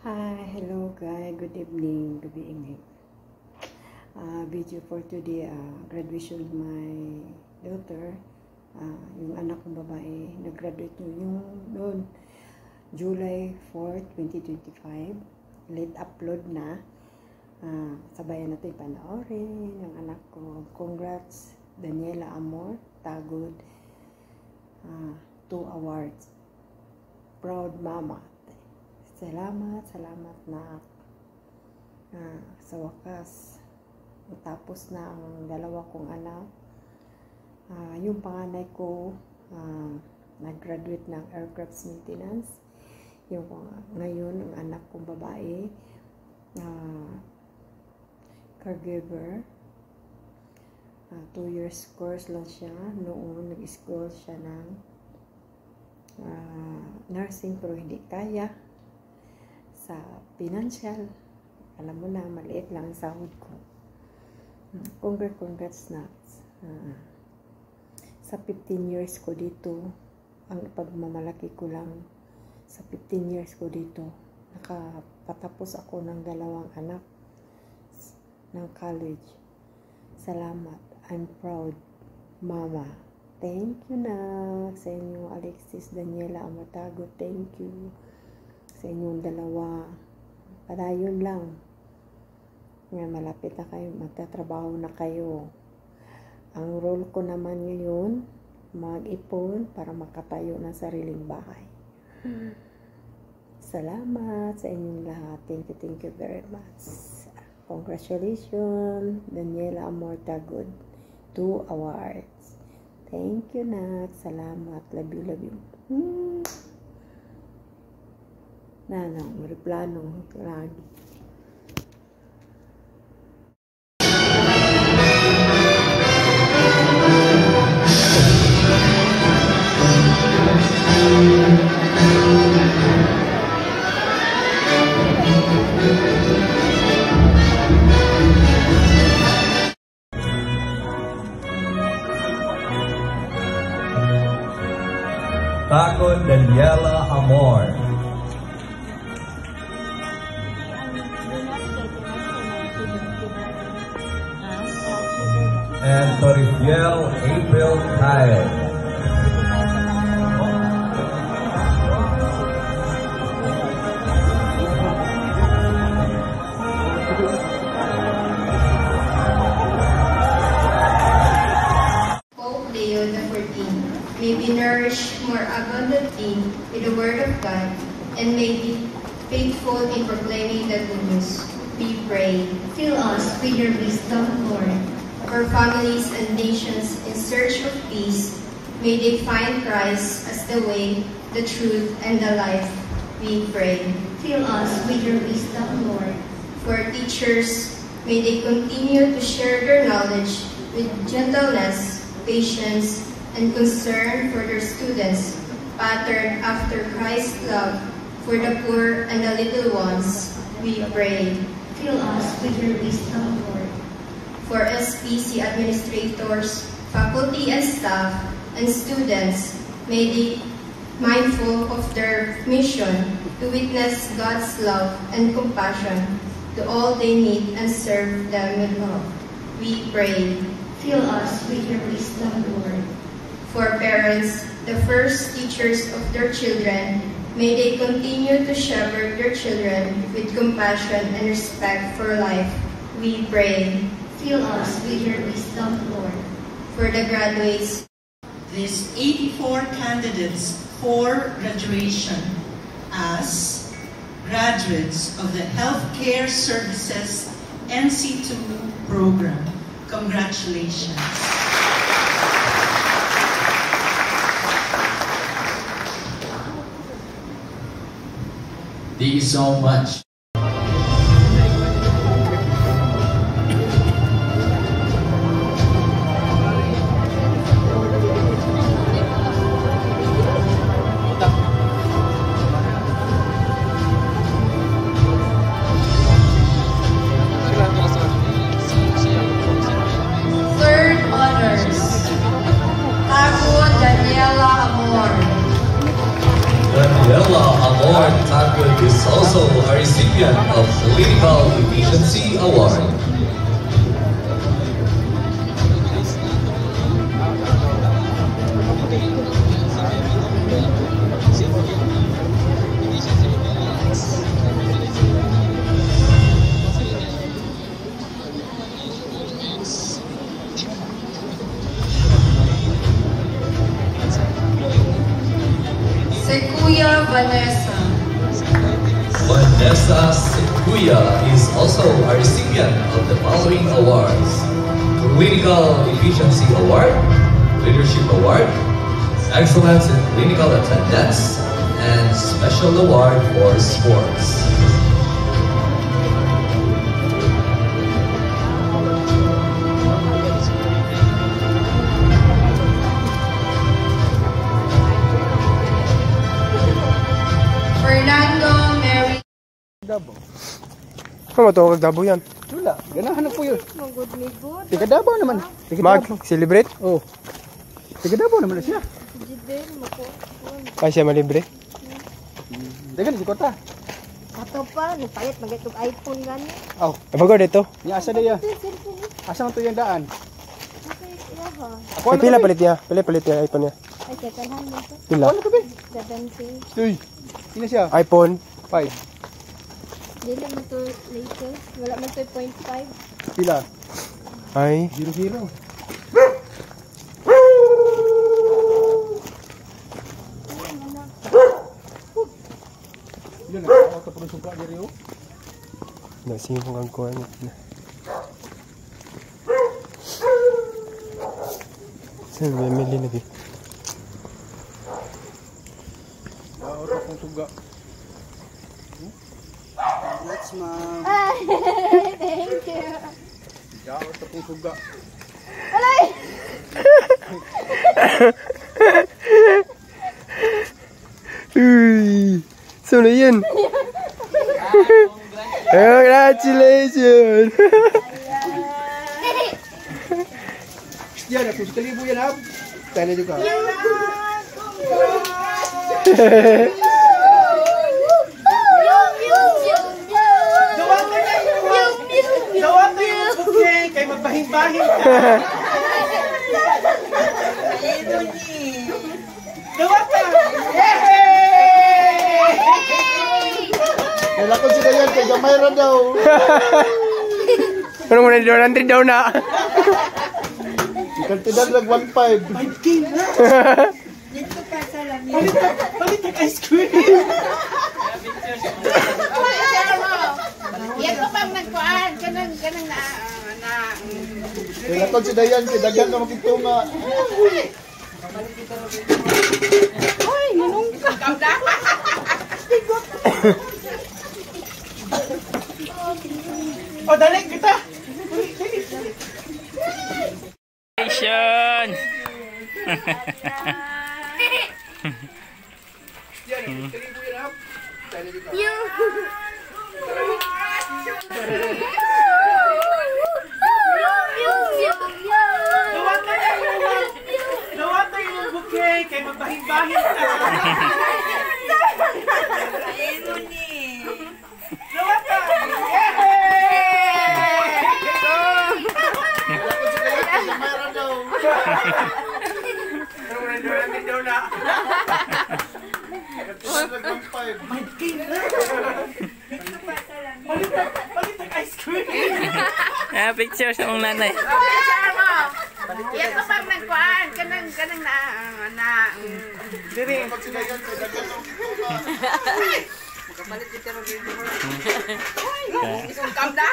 Hi, hello guys, good evening, good evening. Video for today, graduation of my daughter, yung anak kong babae, nag-graduate yung noon, July 4, 2025, late upload na, sabayan natin panoorin, yung anak ko, congrats, Daniela Amor, Tagod, 2 awards, proud mama. Salamat na sa wakas tapos na ang dalawa kong anak. Yung panganay ko nag-graduate ng aircraft maintenance. Yung ngayon ang anak kong babae caregiver, 2 years course lang siya. Noon nag-school siya ng nursing pero hindi kaya sa financial, alam mo na, maliit lang ang sahod ko. Congrats na. Sa 15 years ko dito, ang pagmamalaki ko lang, sa 15 years ko dito, nakapatapos ako ng 2 anak ng college. Salamat. I'm proud, Mama. Thank you na sa inyo, Alexis, Daniela Amatago. Thank you sa inyong 2. Padayon lang. Ngayon, malapit na kayo, magtatrabaho na kayo. Ang role ko naman ngayon, mag-ipon para makatayo ng sariling bahay. Salamat sa inyong lahat. Thank you very much. Congratulations, Daniela Amor Tagod, 2 awards. Thank you, Nak. Salamat. Love you. Mariplano lagi. Tagod Daniela Amor. And Torifiel April Kyle. Pope Leo XIV may be nourished more abundantly with the Word of God and may be faithful in proclaiming the good news. We pray. Fill us with your wisdom, Lord. For families and nations in search of peace, may they find Christ as the way, the truth, and the life. We pray. Fill us with your wisdom, Lord. For teachers, may they continue to share their knowledge with gentleness, patience, and concern for their students, patterned after Christ's love for the poor and the little ones. We pray. Fill us with your wisdom, Lord. For SPC administrators, faculty and staff, and students, may they be mindful of their mission to witness God's love and compassion to all they meet and serve them with love. We pray. Fill us with your wisdom, Lord. For parents, the first teachers of their children, may they continue to shepherd their children with compassion and respect for life. We pray. Fill us with your wisdom, Lord. For the graduates, these 84 candidates for graduation as graduates of the Healthcare Services NC2 program. Congratulations. Thank you so much. third honors, Tagod Daniela Amor. Daniela Amor. Amor Tagwood is also a recipient of Political Efficiency Award. Sequoia Vanessa. Vanessa Sequoia is also a recipient of the following awards: Clinical Efficiency Award, Leadership Award, Excellence in Clinical Attendance, and Special Award for Sports. Fernando Mary. Davao. Ano to? Kagdabo yan. Wala, ganahan po yun. Magod-migod. Tiga Davao naman. Tiga Davao. Mag-celebrate? Oh. Tiga Davao naman na siya. Jidel, mako. Ay siya malibre? Dagan si Kota. Ato pa, nagpalit magitog iPhone gani. Oh, Abagod ito. niya asa daya. Cellphone ni. Asa man to yung daan? Okay, yaha. Ako Ay, pila palit niya? Pila palit niya iPhone niya? Ay, second hand mo to. Pila? Ano to be? 70. Uy. Ina siya. iPhone? 5. Dili mo to latest. Wala man to 0.5. Pila? Ay. 00. Yun na, ako tapos suka diri oh. Nasing kong ang kuha niya. Saan may mili na di? Ako tapos suga. Let's man. Thank you. Ako tapos suga. Uy! Saan na yan? Congratulations! Yan, ako sa kalibo yan ha. Tala juga. Gawa ko yung bukeng kay magbahin-bahin ka. Gawa ka! Kailangan sila yan, kay gamay ra daw. Ano mo na di 100 daw na? Ikantidan lang 1.5. Palit ang ice cream. Yan ko pang nagkuhan, kanang na Kailangan sila yan, kay dagan na makitunga. O, dali kita. Congratulations! Gawa ko yung bukeng kay magbahin-bahin ka. Gawa ka! Kailangan sila yan, kay gamay ra daw. Ikantidan lang 1.5. Palit ang ice cream. Picture sa mong nanay. Yan ko pang nagkuhan, kanang na Kailangan sila yan, kay dagan na makitunga. isang kamda.